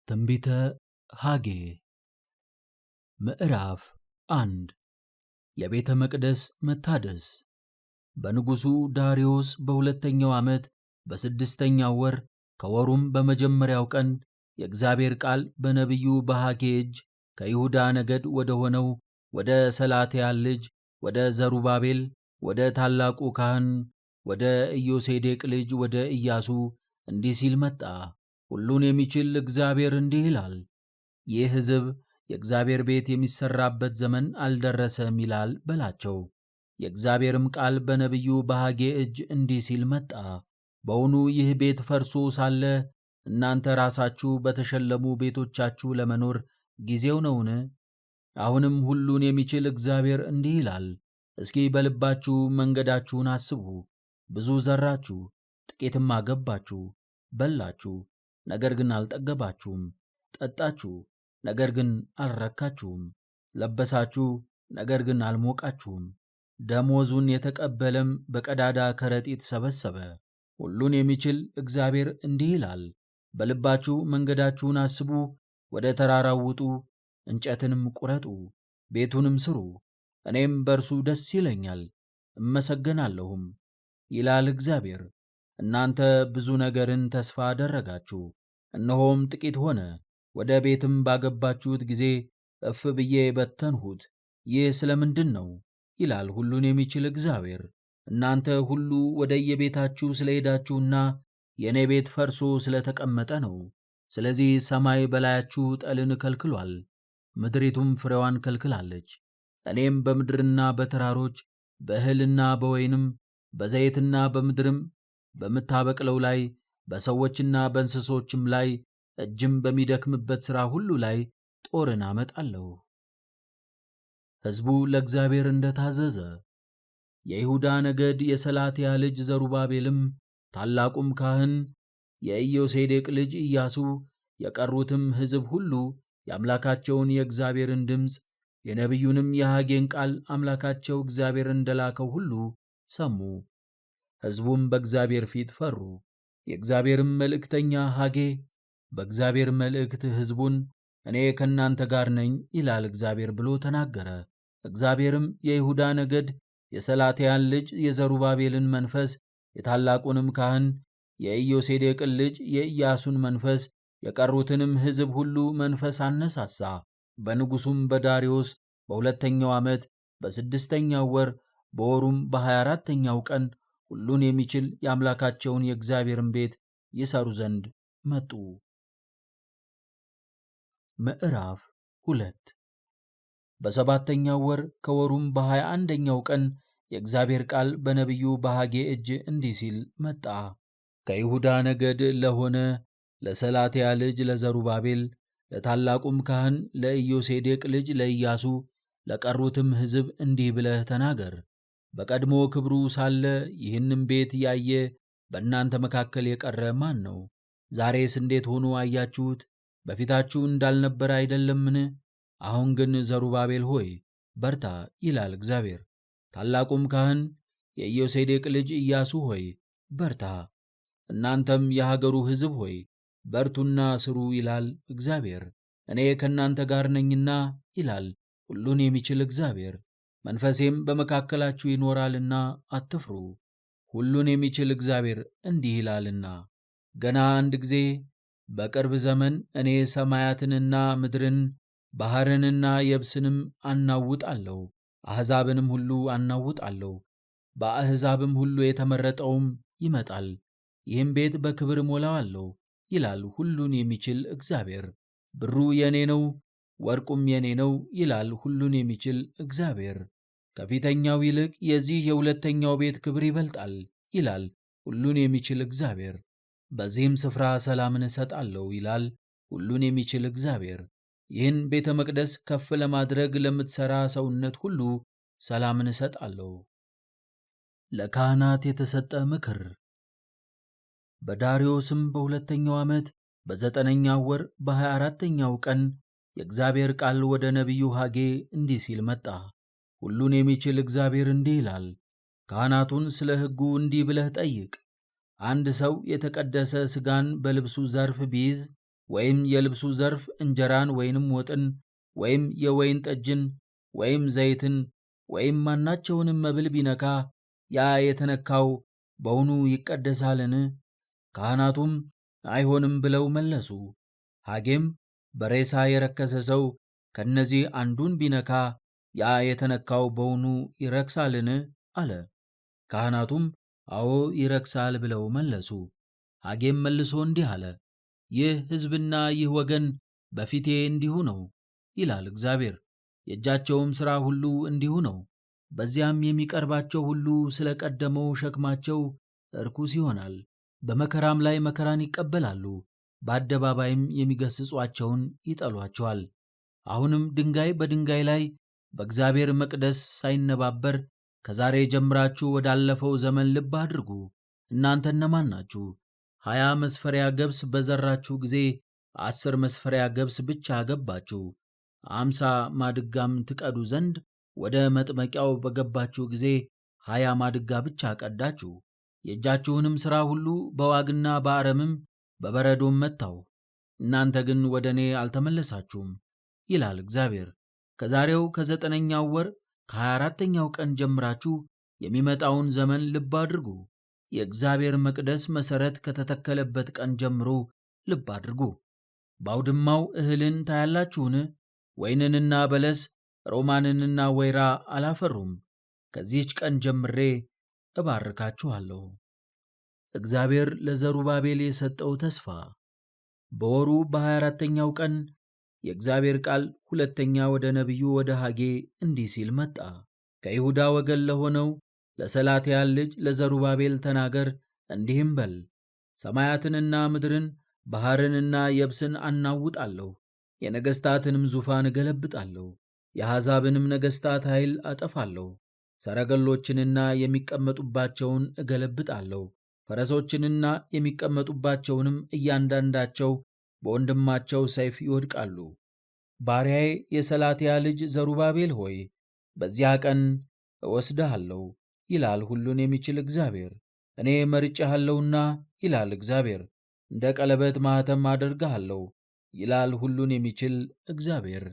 ትንቢተ ሐጌ ምዕራፍ 1 የቤተ መቅደስ መታደስ። በንጉሡ ዳርዮስ በሁለተኛው ዓመት በስድስተኛው ወር ከወሩም በመጀመሪያው ቀን የእግዚአብሔር ቃል በነቢዩ በሐጌ እጅ ከይሁዳ ነገድ ወደ ሆነው ወደ ሰላትያል ልጅ ወደ ዘሩባቤል ወደ ታላቁ ካህን ወደ ኢዮሴዴቅ ልጅ ወደ ኢያሱ እንዲህ ሲል መጣ። ሁሉን የሚችል እግዚአብሔር እንዲህ ይላል፣ ይህ ሕዝብ የእግዚአብሔር ቤት የሚሠራበት ዘመን አልደረሰም ይላል በላቸው። የእግዚአብሔርም ቃል በነቢዩ በሐጌ እጅ እንዲህ ሲል መጣ። በውኑ ይህ ቤት ፈርሶ ሳለ እናንተ ራሳችሁ በተሸለሙ ቤቶቻችሁ ለመኖር ጊዜው ነውን? አሁንም ሁሉን የሚችል እግዚአብሔር እንዲህ ይላል፣ እስኪ በልባችሁ መንገዳችሁን አስቡ። ብዙ ዘራችሁ፣ ጥቂትም አገባችሁ፣ በላችሁ፣ ነገር ግን አልጠገባችሁም፣ ጠጣችሁ፣ ነገር ግን አልረካችሁም፣ ለበሳችሁ፣ ነገር ግን አልሞቃችሁም። ደሞዙን የተቀበለም በቀዳዳ ከረጢት ሰበሰበ። ሁሉን የሚችል እግዚአብሔር እንዲህ ይላል፣ በልባችሁ መንገዳችሁን አስቡ፣ ወደ ተራራው ውጡ፣ እንጨትንም ቁረጡ፣ ቤቱንም ስሩ፣ እኔም በእርሱ ደስ ይለኛል እመሰገናለሁም ይላል እግዚአብሔር። እናንተ ብዙ ነገርን ተስፋ አደረጋችሁ፣ እነሆም ጥቂት ሆነ። ወደ ቤትም ባገባችሁት ጊዜ እፍ ብዬ በተንሁት። ይህ ስለ ምንድን ነው? ይላል ሁሉን የሚችል እግዚአብሔር። እናንተ ሁሉ ወደየቤታችሁ ስለሄዳችሁና የእኔ ቤት ፈርሶ ስለተቀመጠ ነው። ስለዚህ ሰማይ በላያችሁ ጠልን ከልክሏል፣ ምድሪቱም ፍሬዋን ከልክላለች። እኔም በምድርና በተራሮች በእህልና በወይንም በዘይትና በምድርም በምታበቅለው ላይ በሰዎችና በእንስሶችም ላይ እጅም በሚደክምበት ሥራ ሁሉ ላይ ጦርን አመጣለሁ። ሕዝቡ ለእግዚአብሔር እንደታዘዘ የይሁዳ ነገድ የሰላትያ ልጅ ዘሩባቤልም ታላቁም ካህን የኢዮሴዴቅ ልጅ ኢያሱ የቀሩትም ሕዝብ ሁሉ የአምላካቸውን የእግዚአብሔርን ድምፅ የነቢዩንም የሐጌን ቃል አምላካቸው እግዚአብሔር እንደላከው ሁሉ ሰሙ። ሕዝቡም በእግዚአብሔር ፊት ፈሩ። የእግዚአብሔርም መልእክተኛ ሐጌ በእግዚአብሔር መልእክት ሕዝቡን እኔ ከእናንተ ጋር ነኝ ይላል እግዚአብሔር ብሎ ተናገረ። እግዚአብሔርም የይሁዳ ነገድ የሰላትያን ልጅ የዘሩባቤልን መንፈስ የታላቁንም ካህን የኢዮሴዴቅን ልጅ የኢያሱን መንፈስ የቀሩትንም ሕዝብ ሁሉ መንፈስ አነሳሳ። በንጉሡም በዳርዮስ በሁለተኛው ዓመት በስድስተኛው ወር በወሩም በ24ተኛው ቀን ሁሉን የሚችል የአምላካቸውን የእግዚአብሔርን ቤት ይሰሩ ዘንድ መጡ። ምዕራፍ 2 በሰባተኛው ወር ከወሩም በ21ኛው ቀን የእግዚአብሔር ቃል በነቢዩ በሐጌ እጅ እንዲህ ሲል መጣ። ከይሁዳ ነገድ ለሆነ ለሰላትያ ልጅ ለዘሩባቤል ለታላቁም ካህን ለኢዮሴዴቅ ልጅ ለኢያሱ ለቀሩትም ሕዝብ እንዲህ ብለህ ተናገር። በቀድሞ ክብሩ ሳለ ይህንም ቤት ያየ በእናንተ መካከል የቀረ ማን ነው? ዛሬስ እንዴት ሆኖ አያችሁት? በፊታችሁ እንዳልነበረ አይደለምን? አሁን ግን ዘሩባቤል ሆይ በርታ ይላል እግዚአብሔር። ታላቁም ካህን የኢዮሴዴቅ ልጅ ኢያሱ ሆይ በርታ፣ እናንተም የሀገሩ ሕዝብ ሆይ በርቱና ስሩ ይላል እግዚአብሔር። እኔ ከእናንተ ጋር ነኝና ይላል ሁሉን የሚችል እግዚአብሔር። መንፈሴም በመካከላችሁ ይኖራልና አትፍሩ። ሁሉን የሚችል እግዚአብሔር እንዲህ ይላልና ገና አንድ ጊዜ በቅርብ ዘመን እኔ ሰማያትንና ምድርን ባሕርንና የብስንም አናውጣለሁ፣ አሕዛብንም ሁሉ አናውጣለሁ። በአሕዛብም ሁሉ የተመረጠውም ይመጣል፣ ይህም ቤት በክብር እሞላዋለሁ ይላል ሁሉን የሚችል እግዚአብሔር። ብሩ የኔ ነው፣ ወርቁም የኔ ነው ይላል ሁሉን የሚችል እግዚአብሔር። ከፊተኛው ይልቅ የዚህ የሁለተኛው ቤት ክብር ይበልጣል ይላል ሁሉን የሚችል እግዚአብሔር። በዚህም ስፍራ ሰላምን እሰጣለሁ ይላል ሁሉን የሚችል እግዚአብሔር። ይህን ቤተ መቅደስ ከፍ ለማድረግ ለምትሠራ ሰውነት ሁሉ ሰላምን እሰጣለሁ። ለካህናት የተሰጠ ምክር። በዳርዮስም በሁለተኛው ዓመት በዘጠነኛው ወር በ24ተኛው ቀን የእግዚአብሔር ቃል ወደ ነቢዩ ሐጌ እንዲህ ሲል መጣ። ሁሉን የሚችል እግዚአብሔር እንዲህ ይላል፣ ካህናቱን ስለ ሕጉ እንዲህ ብለህ ጠይቅ። አንድ ሰው የተቀደሰ ሥጋን በልብሱ ዘርፍ ቢይዝ ወይም የልብሱ ዘርፍ እንጀራን ወይንም ወጥን ወይም የወይን ጠጅን ወይም ዘይትን ወይም ማናቸውንም መብል ቢነካ ያ የተነካው በውኑ ይቀደሳልን? ካህናቱም አይሆንም ብለው መለሱ። ሐጌም በሬሳ የረከሰ ሰው ከነዚህ አንዱን ቢነካ ያ የተነካው በውኑ ይረክሳልን? አለ። ካህናቱም አዎ ይረክሳል ብለው መለሱ። ሐጌም መልሶ እንዲህ አለ፣ ይህ ሕዝብና ይህ ወገን በፊቴ እንዲሁ ነው ይላል እግዚአብሔር። የእጃቸውም ሥራ ሁሉ እንዲሁ ነው። በዚያም የሚቀርባቸው ሁሉ ስለ ቀደመው ሸክማቸው ርኩስ ይሆናል። በመከራም ላይ መከራን ይቀበላሉ፣ በአደባባይም የሚገሥጿቸውን ይጠሏቸዋል። አሁንም ድንጋይ በድንጋይ ላይ በእግዚአብሔር መቅደስ ሳይነባበር ከዛሬ ጀምራችሁ ወዳለፈው ዘመን ልብ አድርጉ። እናንተ እነማን ናችሁ? 20 መስፈሪያ ገብስ በዘራችሁ ጊዜ 10 መስፈሪያ ገብስ ብቻ ገባችሁ። 50 ማድጋም ትቀዱ ዘንድ ወደ መጥመቂያው በገባችሁ ጊዜ 20 ማድጋ ብቻ ቀዳችሁ። የእጃችሁንም ሥራ ሁሉ በዋግና በአረምም በበረዶም መታው። እናንተ ግን ወደ እኔ አልተመለሳችሁም ይላል እግዚአብሔር። ከዛሬው ከ9ኛው ወር ከ24ኛው ቀን ጀምራችሁ የሚመጣውን ዘመን ልብ አድርጉ። የእግዚአብሔር መቅደስ መሠረት ከተተከለበት ቀን ጀምሮ ልብ አድርጉ። በአውድማው እህልን ታያላችሁን? ወይንንና በለስ ሮማንንና ወይራ አላፈሩም። ከዚህች ቀን ጀምሬ እባርካችኋለሁ። እግዚአብሔር ለዘሩባቤል የሰጠው ተስፋ። በወሩ በ24ኛው ቀን የእግዚአብሔር ቃል ሁለተኛ ወደ ነቢዩ ወደ ሐጌ እንዲህ ሲል መጣ። ከይሁዳ ወገን ለሆነው ለሰላትያል ልጅ ለዘሩባቤል ተናገር፣ እንዲህም በል፣ ሰማያትንና ምድርን ባሕርንና የብስን አናውጣለሁ፣ የነገሥታትንም ዙፋን እገለብጣለሁ፣ የአሕዛብንም ነገሥታት ኃይል አጠፋለሁ። ሰረገሎችንና የሚቀመጡባቸውን እገለብጣለሁ፣ ፈረሶችንና የሚቀመጡባቸውንም እያንዳንዳቸው በወንድማቸው ሰይፍ ይወድቃሉ። ባሪያዬ የሰላትያ ልጅ ዘሩባቤል ሆይ በዚያ ቀን እወስድሃለሁ ይላል ሁሉን የሚችል እግዚአብሔር። እኔ መርጬሃለሁና ይላል እግዚአብሔር። እንደ ቀለበት ማኅተም አደርግሃለሁ ይላል ሁሉን የሚችል እግዚአብሔር።